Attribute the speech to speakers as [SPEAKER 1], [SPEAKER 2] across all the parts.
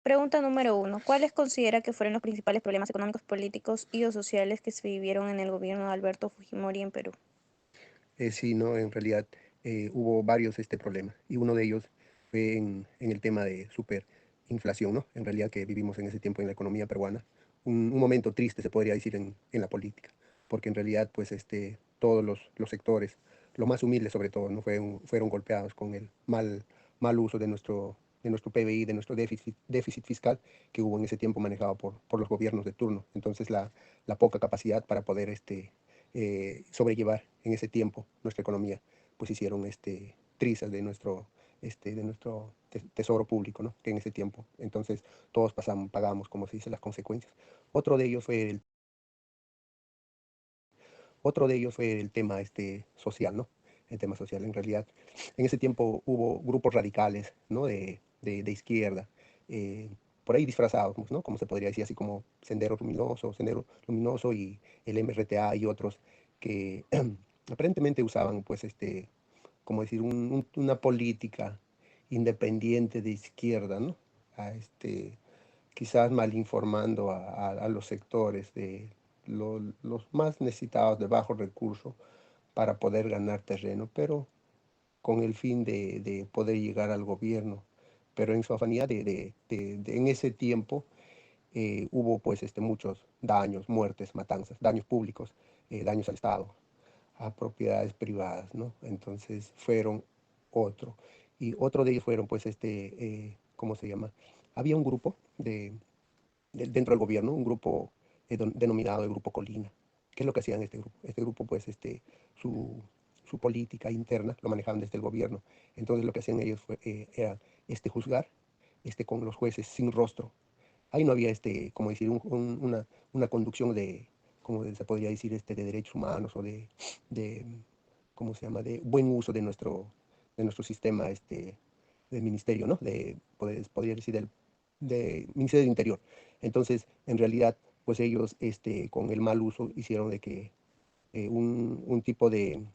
[SPEAKER 1] Pregunta número uno. ¿Cuáles considera que fueron los principales problemas económicos, políticos y o sociales que se vivieron en el gobierno de Alberto Fujimori en Perú?
[SPEAKER 2] Sí, ¿no? En realidad hubo varios problemas y uno de ellos fue en el tema de superinflación, ¿no? En realidad que vivimos en ese tiempo en la economía peruana, un momento triste se podría decir en la política, porque en realidad pues todos los sectores, los más humildes sobre todo, ¿no? Fueron golpeados con el mal uso de nuestro PBI, de nuestro déficit fiscal que hubo en ese tiempo manejado por los gobiernos de turno. Entonces la poca capacidad para poder sobrellevar en ese tiempo nuestra economía, pues hicieron trizas de nuestro tesoro público, ¿no? Que en ese tiempo, entonces todos pagamos, como se dice, las consecuencias. Otro de ellos fue el, otro de ellos fue el tema social, ¿no? El tema social, en realidad. En ese tiempo hubo grupos radicales, ¿no? De izquierda, eh, por ahí disfrazados, ¿no? Como se podría decir, así como Sendero Luminoso y el MRTA y otros que aparentemente usaban, pues, como decir, una política independiente de izquierda, ¿no? A quizás mal informando a los sectores de los más necesitados de bajos recursos para poder ganar terreno, pero con el fin de poder llegar al gobierno. Pero en su afanía en ese tiempo hubo pues muchos daños, muertes, matanzas, daños públicos, daños al Estado, a propiedades privadas, ¿no? Entonces fueron otro. Y otro de ellos fueron, pues, ¿cómo se llama? Había un grupo dentro del gobierno, un grupo denominado el Grupo Colina. ¿Qué es lo que hacían este grupo? Este grupo, pues, su, su política interna lo manejaban desde el gobierno. Entonces lo que hacían ellos era juzgar con los jueces sin rostro. Ahí no había, como decir, una conducción como se podría decir, de derechos humanos o de, ¿cómo se llama?, de buen uso de nuestro sistema, de ministerio, ¿no? Podría decir, de Ministerio del Interior. Entonces, en realidad, pues ellos, con el mal uso, hicieron de que un tipo de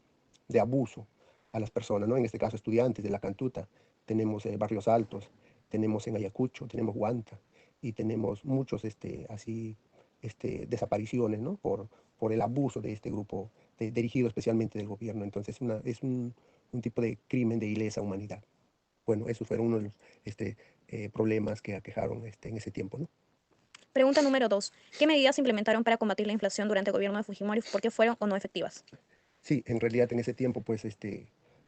[SPEAKER 2] abuso a las personas, ¿no? En este caso, estudiantes de la Cantuta. Tenemos Barrios Altos, tenemos en Ayacucho, tenemos Huanta, y tenemos muchos, desapariciones, ¿no? Por el abuso de este grupo, dirigido especialmente del gobierno. Entonces, es un tipo de crimen de ilesa humanidad. Bueno, esos fueron uno de los problemas que aquejaron en ese tiempo, ¿no?
[SPEAKER 1] Pregunta número 2. ¿Qué medidas se implementaron para combatir la inflación durante el gobierno de Fujimori? ¿Por qué fueron o no efectivas?
[SPEAKER 2] Sí, en realidad en ese tiempo, pues,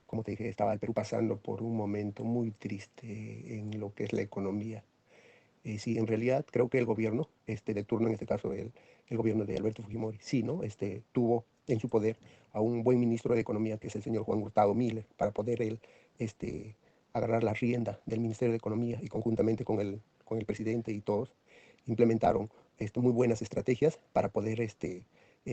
[SPEAKER 2] como te dije, estaba el Perú pasando por un momento muy triste en lo que es la economía. Sí, en realidad creo que el gobierno, de turno, en este caso el gobierno de Alberto Fujimori, sí, ¿no? Tuvo en su poder a un buen ministro de Economía, que es el señor Juan Hurtado Miller, para poder él, agarrar la rienda del Ministerio de Economía y conjuntamente con el presidente y todos implementaron muy buenas estrategias para poder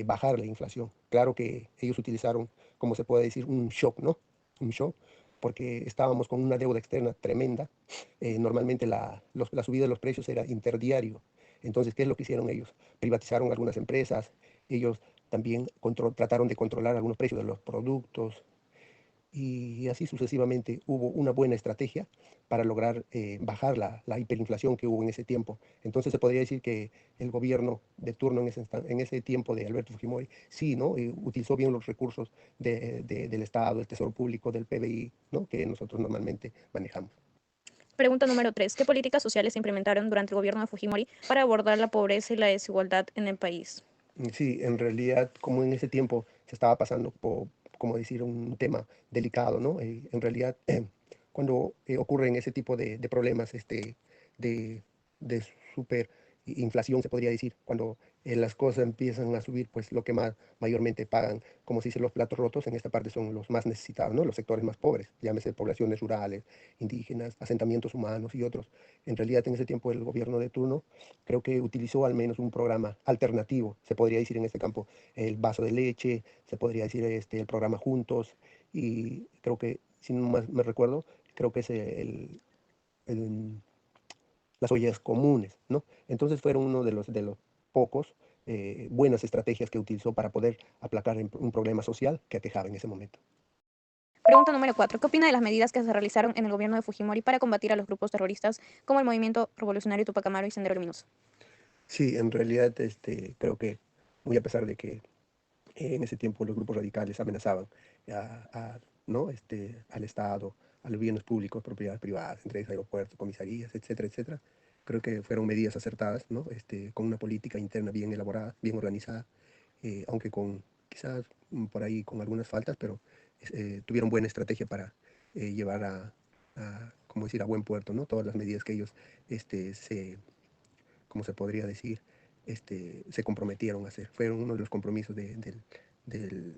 [SPEAKER 2] bajar la inflación. Claro que ellos utilizaron, como se puede decir, un shock, ¿no? Un shock, porque estábamos con una deuda externa tremenda. Normalmente la subida de los precios era interdiario. Entonces, ¿qué es lo que hicieron ellos? Privatizaron algunas empresas, ellos también trataron de controlar algunos precios de los productos, y así sucesivamente hubo una buena estrategia para lograr bajar la hiperinflación que hubo en ese tiempo. Entonces se podría decir que el gobierno de turno en ese tiempo de Alberto Fujimori, sí, ¿no? Utilizó bien los recursos del Estado, del Tesoro Público, del PBI, ¿no? Que nosotros normalmente manejamos.
[SPEAKER 1] Pregunta número 3. ¿Qué políticas sociales se implementaron durante el gobierno de Fujimori para abordar la pobreza y la desigualdad en el país?
[SPEAKER 2] Sí, en realidad, como en ese tiempo se estaba pasando por, como decir, un tema delicado, ¿no? En realidad, cuando ocurren ese tipo de problemas, de, de inflación, se podría decir, cuando las cosas empiezan a subir, pues lo que mayormente pagan, como se dice, los platos rotos, en esta parte son los más necesitados, ¿no? Los sectores más pobres, llámese poblaciones rurales, indígenas, asentamientos humanos y otros. En realidad, en ese tiempo, el gobierno de turno creo que utilizó al menos un programa alternativo, se podría decir en este campo, el vaso de leche, se podría decir el programa Juntos, y creo que, si no más me recuerdo, creo que es el- las ollas comunes, ¿no? Entonces fueron uno de los pocos buenas estrategias que utilizó para poder aplacar un problema social que aquejaba en ese momento.
[SPEAKER 1] Pregunta número 4. ¿Qué opina de las medidas que se realizaron en el gobierno de Fujimori para combatir a los grupos terroristas como el Movimiento Revolucionario Tupac Amaru y Sendero Luminoso?
[SPEAKER 2] Sí, en realidad creo que muy a pesar de que en ese tiempo los grupos radicales amenazaban ¿no? Al Estado, a los bienes públicos, propiedades privadas, entre ellos aeropuertos, comisarías, etcétera, etcétera. Creo que fueron medidas acertadas, ¿no? Con una política interna bien elaborada, bien organizada, aunque con quizás por ahí con algunas faltas, pero tuvieron buena estrategia para llevar como decir, a buen puerto, ¿no? Todas las medidas que ellos se como se podría decir, se comprometieron a hacer. Fueron uno de los compromisos del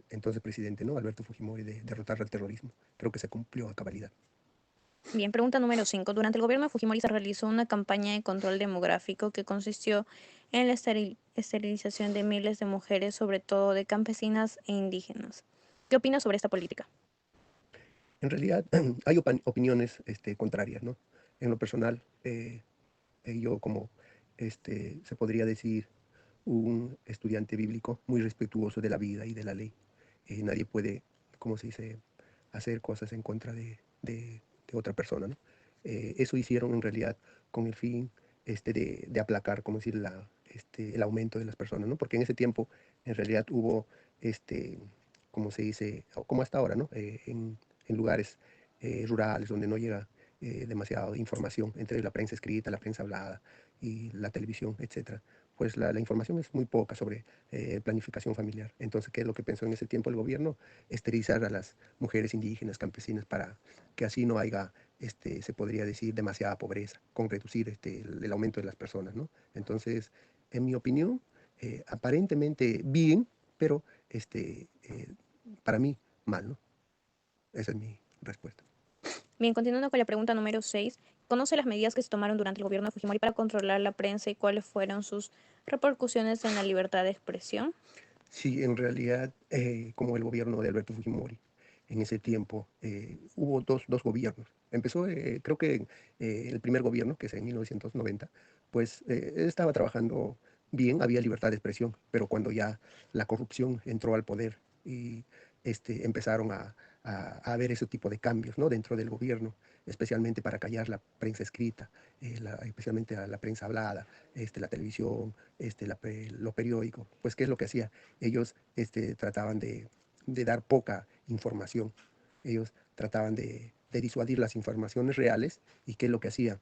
[SPEAKER 2] entonces presidente, ¿no? Alberto Fujimori, de derrotar al terrorismo. Creo que se cumplió a cabalidad.
[SPEAKER 1] Bien, pregunta número 5. Durante el gobierno de Fujimori se realizó una campaña de control demográfico que consistió en la esterilización de miles de mujeres, sobre todo de campesinas e indígenas. ¿Qué opinas sobre esta política?
[SPEAKER 2] En realidad hay opiniones contrarias, ¿no? En lo personal, yo como se podría decir un estudiante bíblico muy respetuoso de la vida y de la ley. Nadie puede, como se dice, hacer cosas en contra de otra persona, ¿no? Eso hicieron en realidad con el fin de aplacar, como decir, el aumento de las personas, ¿no? Porque en ese tiempo en realidad hubo, como se dice, como hasta ahora, ¿no? En lugares rurales donde no llega demasiada información entre la prensa escrita, la prensa hablada y la televisión, etcétera, pues la información es muy poca sobre planificación familiar. Entonces, ¿qué es lo que pensó en ese tiempo el gobierno? Esterilizar a las mujeres indígenas, campesinas, para que así no haya, se podría decir, demasiada pobreza, con reducir el aumento de las personas, ¿no? Entonces, en mi opinión, aparentemente bien, pero para mí mal, ¿no? Esa es mi respuesta.
[SPEAKER 1] Bien, continuando con la pregunta número 6. ¿Conoce las medidas que se tomaron durante el gobierno de Fujimori para controlar la prensa y cuáles fueron sus repercusiones en la libertad de expresión?
[SPEAKER 2] Sí, en realidad, como el gobierno de Alberto Fujimori, en ese tiempo hubo dos gobiernos. Empezó, creo que el primer gobierno, que es en 1990, pues estaba trabajando bien, había libertad de expresión, pero cuando ya la corrupción entró al poder y empezaron a haber ese tipo de cambios, ¿no? Dentro del gobierno, especialmente para callar la prensa escrita, especialmente a la prensa hablada, la televisión, lo periódico, pues ¿qué es lo que hacía? Ellos trataban de dar poca información, ellos trataban de disuadir las informaciones reales y qué es lo que hacían.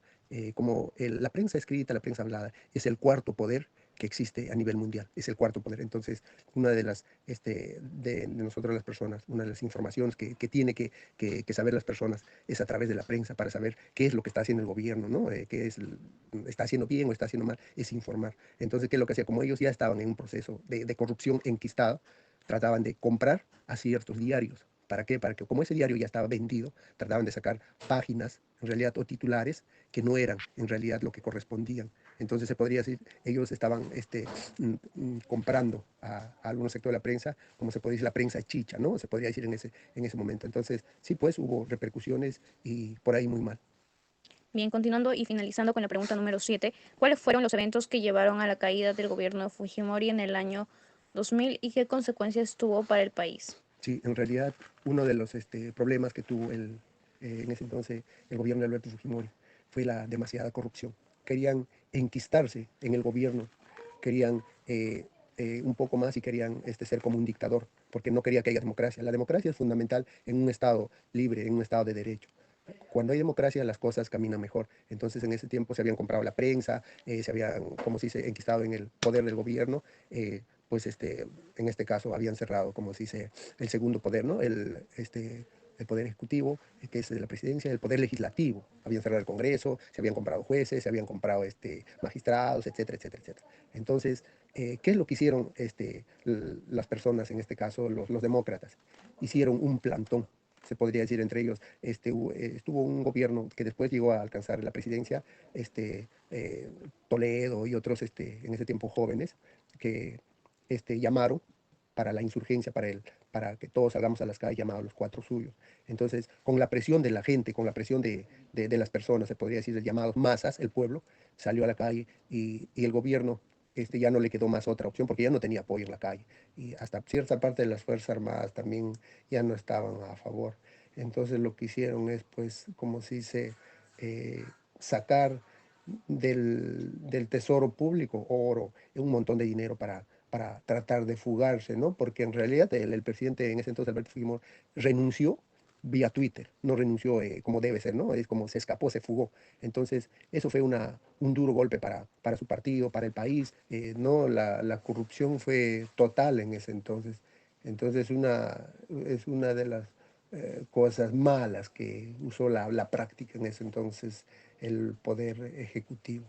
[SPEAKER 2] Como la prensa escrita, la prensa hablada, es el cuarto poder que existe a nivel mundial, es el cuarto poder. Entonces, una de las, de nosotros las personas, una de las informaciones que tiene que saber las personas es a través de la prensa para saber qué es lo que está haciendo el gobierno, ¿no? Qué es, está haciendo bien o está haciendo mal, es informar. Entonces, ¿qué es lo que hacía? Como ellos ya estaban en un proceso de corrupción enquistado, trataban de comprar a ciertos diarios. ¿Para qué? Para que como ese diario ya estaba vendido, trataban de sacar páginas, en realidad, o titulares que no eran en realidad lo que correspondían. Entonces se podría decir, ellos estaban comprando a algunos sectores de la prensa, como se podría decir, la prensa chicha, ¿no? Se podría decir en ese momento. Entonces, sí, pues hubo repercusiones y por ahí muy mal.
[SPEAKER 1] Bien, continuando y finalizando con la pregunta número 7. ¿Cuáles fueron los eventos que llevaron a la caída del gobierno de Fujimori en el año 2000 y qué consecuencias tuvo para el país?
[SPEAKER 2] Sí, en realidad uno de los problemas que tuvo en ese entonces el gobierno de Alberto Fujimori fue la demasiada corrupción. Querían enquistarse en el gobierno, querían un poco más y querían ser como un dictador, porque no quería que haya democracia. La democracia es fundamental en un Estado libre, en un Estado de derecho. Cuando hay democracia las cosas caminan mejor. Entonces en ese tiempo se habían comprado la prensa, se habían, como se dice, enquistado en el poder del gobierno, pues en este caso habían cerrado, como se dice, el segundo poder, ¿no? El poder ejecutivo, que es de la presidencia, el poder legislativo. Habían cerrado el Congreso, se habían comprado jueces, se habían comprado magistrados, etcétera, etcétera, etcétera. Entonces, ¿qué es lo que hicieron las personas, en este caso los demócratas? Hicieron un plantón, se podría decir entre ellos. Estuvo un gobierno que después llegó a alcanzar la presidencia, Toledo y otros en ese tiempo jóvenes, que llamaron para la insurgencia, para que todos salgamos a las calles, llamados los cuatro suyos. Entonces, con la presión de la gente, con la presión de las personas, se podría decir, llamados masas, el pueblo salió a la calle y el gobierno ya no le quedó más otra opción porque ya no tenía apoyo en la calle. Y hasta cierta parte de las Fuerzas Armadas también ya no estaban a favor. Entonces lo que hicieron es, pues, como se dice, sacar del tesoro público oro, un montón de dinero para tratar de fugarse, ¿no? Porque en realidad el presidente en ese entonces, Alberto Fujimori, renunció vía Twitter, no renunció como debe ser, ¿no? Es como se escapó, se fugó. Entonces, eso fue un duro golpe para su partido, para el país, ¿no? La corrupción fue total en ese entonces. Entonces, es una de las cosas malas que usó la práctica en ese entonces el poder ejecutivo.